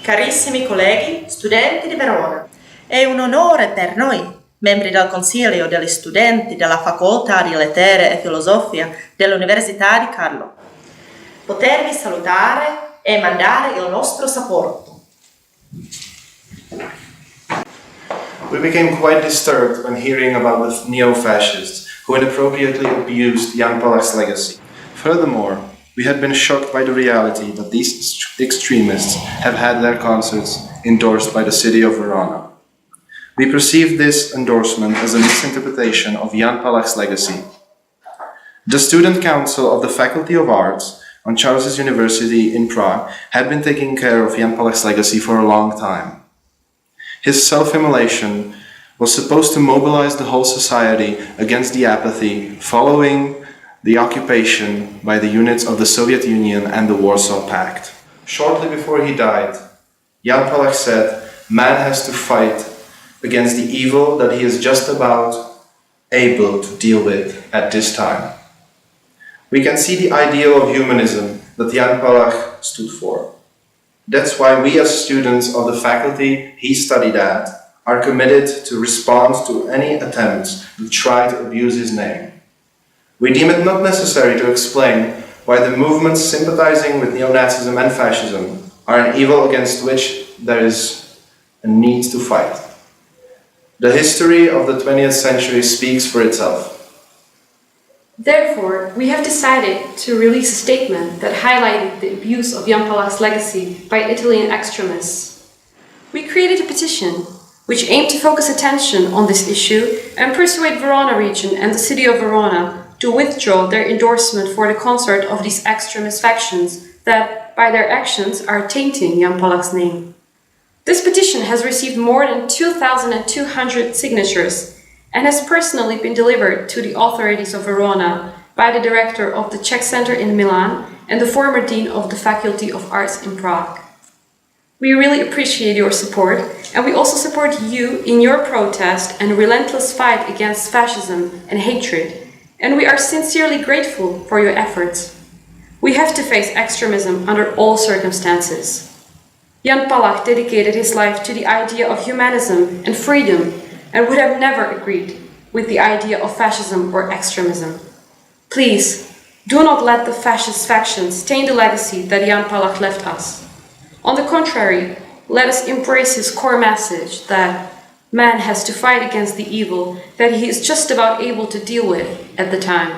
Carissimi colleghi, studenti di Verona, è un onore per noi, membri del Consiglio degli Studenti della Facoltà di Lettere e Filosofia dell'Università di Carlo, potervi salutare e mandare il nostro supporto. We became quite disturbed when hearing about the neo-fascists who inappropriately abused Jan Palach's legacy. Furthermore, we had been shocked by the reality that these extremists have had their concerts endorsed by the city of Verona. We perceived this endorsement as a misinterpretation of Jan Palach's legacy. The Student Council of the Faculty of Arts on Charles University in Prague had been taking care of Jan Palach's legacy for a long time. His self-immolation was supposed to mobilize the whole society against the apathy following the occupation by the units of the Soviet Union and the Warsaw Pact. Shortly before he died, Jan Palach said, "Man has to fight against the evil that he is just about able to deal with at this time." We can see the ideal of humanism that Jan Palach stood for. That's why we as students of the faculty he studied at are committed to respond to any attempts to try to abuse his name. We deem it not necessary to explain why the movements sympathizing with neo-Nazism and fascism are an evil against which there is a need to fight. The history of the 20th century speaks for itself. Therefore, we have decided to release a statement that highlighted the abuse of Jan Palach's legacy by Italian extremists. We created a petition which aimed to focus attention on this issue and persuade Verona region and the city of Verona to withdraw their endorsement for the concert of these extremist factions that, by their actions, are tainting Jan Palach's name. This petition has received more than 2,200 signatures and has personally been delivered to the authorities of Verona by the director of the Czech Center in Milan and the former dean of the Faculty of Arts in Prague. We really appreciate your support, and we also support you in your protest and relentless fight against fascism and hatred, and we are sincerely grateful for your efforts. We have to face extremism under all circumstances. Jan Palach dedicated his life to the idea of humanism and freedom and would have never agreed with the idea of fascism or extremism. Please, do not let the fascist factions stain the legacy that Jan Palach left us. On the contrary, let us embrace his core message that man has to fight against the evil that he is just about able to deal with at the time.